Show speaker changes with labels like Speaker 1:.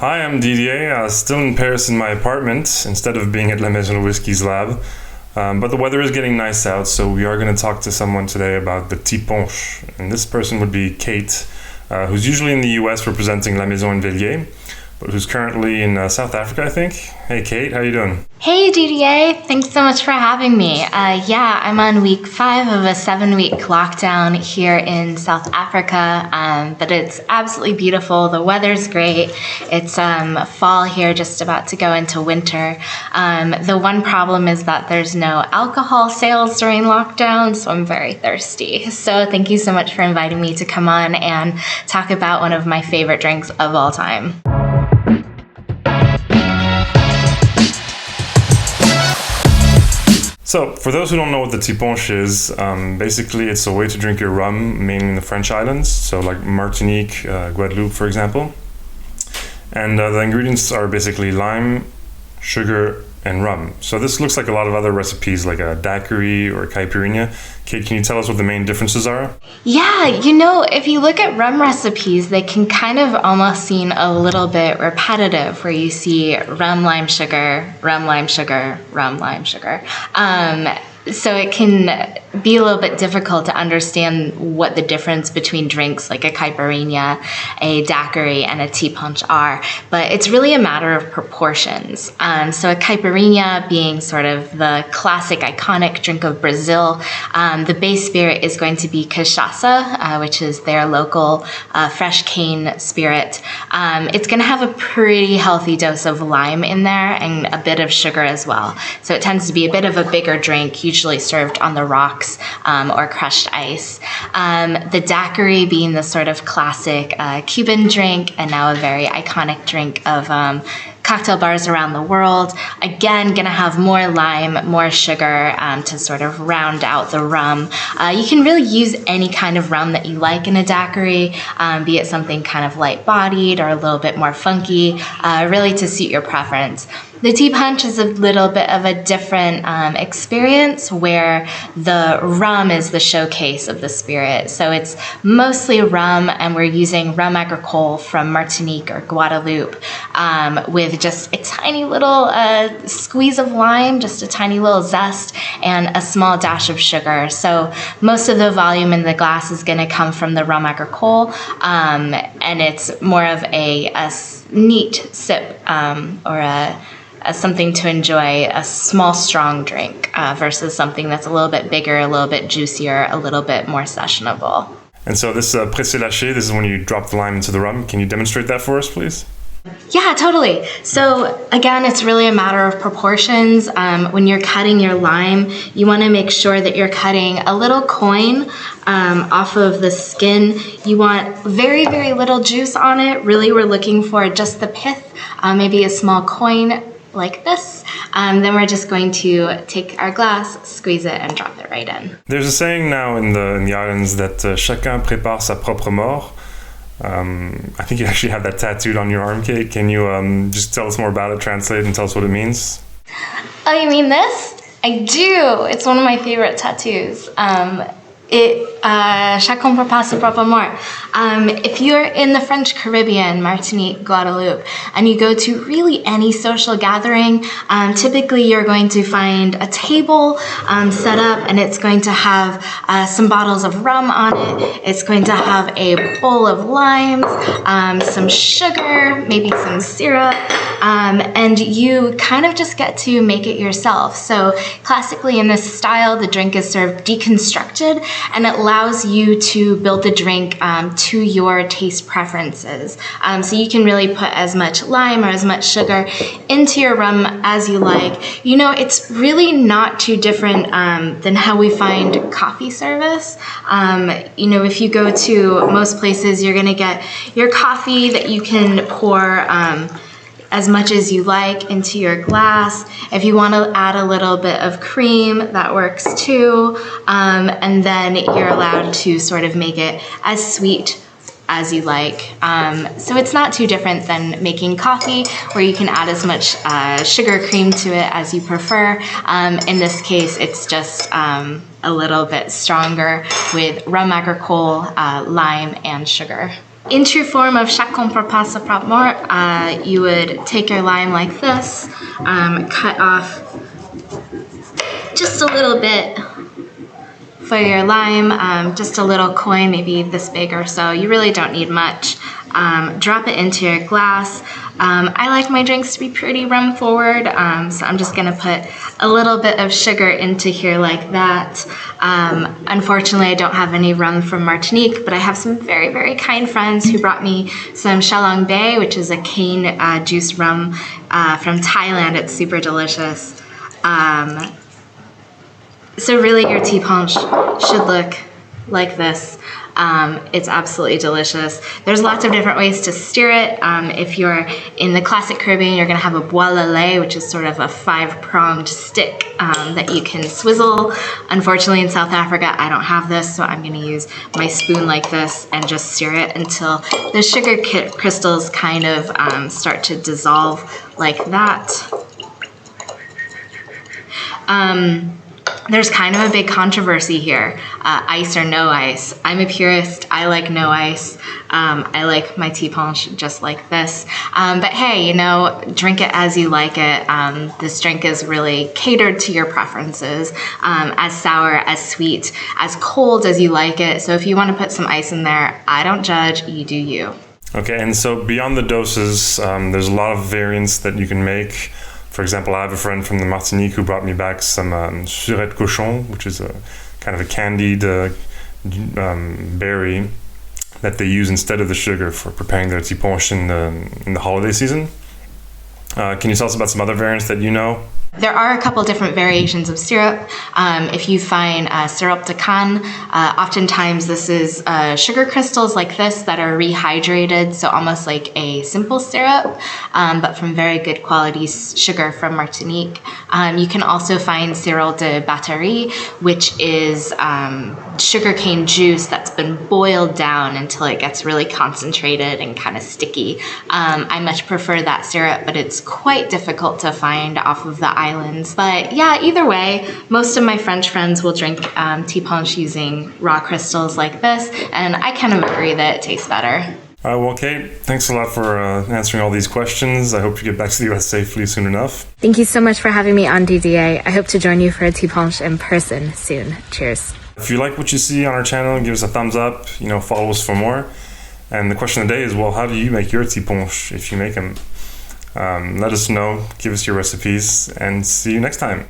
Speaker 1: Hi, I'm Didier, still in Paris in my apartment instead of being at La Maison du Whisky's lab. But the weather is getting nice out, so we are going to talk to someone today about the tipunch. And this person would be Kate, who's usually in the US representing La Maison du Whisky, but who's currently in South Africa, I think. Hey Kate, how you doing?
Speaker 2: Hey Didier, thanks so much for having me. I'm on week 5 of a 7-week lockdown here in South Africa, but it's absolutely beautiful. The weather's great. It's fall here, just about to go into winter. The one problem is that there's no alcohol sales during lockdown, so I'm very thirsty. So thank you so much for inviting me to come on and talk about one of my favorite drinks of all time.
Speaker 1: So, for those who don't know what the tipunch is, basically it's a way to drink your rum, mainly in the French islands, so like Martinique, Guadeloupe, for example. And the ingredients are basically lime, sugar, and rum. So this looks like a lot of other recipes, like a daiquiri or a caipirinha. Kate, can you tell us what the main differences are?
Speaker 2: Yeah, if you look at rum recipes, they can kind of almost seem a little bit repetitive, where you see rum, lime, sugar, rum, lime, sugar, rum, lime, sugar. So it can be a little bit difficult to understand what the difference between drinks like a caipirinha, a daiquiri, and a tipunch are. But it's really a matter of proportions. So a caipirinha being sort of the classic iconic drink of Brazil, the base spirit is going to be cachaça, which is their local fresh cane spirit. It's going to have a pretty healthy dose of lime in there and a bit of sugar as well. So it tends to be a bit of a bigger drink, usually served on the rocks or crushed ice. The daiquiri being the sort of classic Cuban drink and now a very iconic drink of cocktail bars around the world. Again, gonna have more lime, more sugar to sort of round out the rum. You can really use any kind of rum that you like in a daiquiri, be it something kind of light-bodied or a little bit more funky, really to suit your preference. The tipunch is a little bit of a different experience, where the rum is the showcase of the spirit. So it's mostly rum, and we're using rum agricole from Martinique or Guadeloupe with just a tiny little squeeze of lime, just a tiny little zest, and a small dash of sugar. So most of the volume in the glass is going to come from the rum agricole, and it's more of a neat sip or something to enjoy, a small, strong drink versus something that's a little bit bigger, a little bit juicier, a little bit more sessionable.
Speaker 1: And so this pressé lâché, this is when you drop the lime into the rum. Can you demonstrate that for us, please?
Speaker 2: Yeah, totally. So again, it's really a matter of proportions. When you're cutting your lime, you want to make sure that you're cutting a little coin off of the skin. You want very, very little juice on it. Really, we're looking for just the pith, maybe a small coin like this. Then we're just going to take our glass, squeeze it, and drop it right in.
Speaker 1: There's a saying now in the islands that chacun prépare sa propre mort. I think you actually have that tattooed on your arm, Kate. Can you just tell us more about it, translate, and tell us what it means?
Speaker 2: Oh, you mean this? I do. It's one of my favorite tattoos. Chacun prépare sa propre mort. If you're in the French Caribbean, Martinique, Guadeloupe, and you go to really any social gathering, typically you're going to find a table set up, and it's going to have some bottles of rum on it. It's going to have a bowl of limes, some sugar, maybe some syrup, and you kind of just get to make it yourself. So classically in this style, the drink is served deconstructed, and it allows you to build the drink to your taste preferences. So you can really put as much lime or as much sugar into your rum as you like. It's really not too different than how we find coffee service. If you go to most places, you're gonna get your coffee that you can pour as much as you like into your glass. If you want to add a little bit of cream, that works too. And then you're allowed to sort of make it as sweet as you like. So it's not too different than making coffee, where you can add as much sugar cream to it as you prefer. In this case, it's just a little bit stronger with rum agricole, lime, and sugar. In true form of chacun pour pas sa propre mort, you would take your lime like this, cut off just a little bit for your lime, just a little coin, maybe this big or so. You really don't need much. Drop it into your glass. I like my drinks to be pretty rum forward, so I'm just gonna put a little bit of sugar into here like that. Unfortunately, I don't have any rum from Martinique, but I have some very, very kind friends who brought me some Shalong Bay, which is a cane juice rum from Thailand. It's super delicious. So really your tipunch should look like this. It's absolutely delicious. There's lots of different ways to steer it. If you're in the classic Caribbean, you're gonna have a bois lait, which is sort of a 5-pronged stick that you can swizzle. Unfortunately, in South Africa, I don't have this, so I'm gonna use my spoon like this and just steer it until the sugar crystals kind of start to dissolve like that. There's kind of a big controversy here, ice or no ice. I'm a purist, I like no ice. I like my tipunch just like this. But hey, you know, drink it as you like it. This drink is really catered to your preferences, as sour, as sweet, as cold as you like it. So if you want to put some ice in there, I don't judge, you do you.
Speaker 1: Okay, and so beyond the doses, there's a lot of variants that you can make. For example, I have a friend from the Martinique who brought me back some surette cochon, which is a kind of a candied berry that they use instead of the sugar for preparing their tipunch in the holiday season. Can you tell us about some other variants that you know?
Speaker 2: There are a couple different variations of syrup. If you find syrup de canne, oftentimes this is sugar crystals like this that are rehydrated, so almost like a simple syrup, but from very good quality sugar from Martinique. You can also find sirop de batterie, which is sugarcane juice that's been boiled down until it gets really concentrated and kind of sticky. I much prefer that syrup, but it's quite difficult to find off of the islands. But yeah, either way, most of my French friends will drink tipunch using raw crystals like this, and I kind of agree that it tastes better.
Speaker 1: Well, Kate, thanks a lot for answering all these questions. I hope you get back to the US safely soon enough.
Speaker 2: Thank you so much for having me on, Didier. I hope to join you for a tipunch in person soon. Cheers.
Speaker 1: If you like what you see on our channel, give us a thumbs up, follow us for more. And the question of the day is, well, how do you make your tipunch if you make them? Let us know, give us your recipes, and see you next time.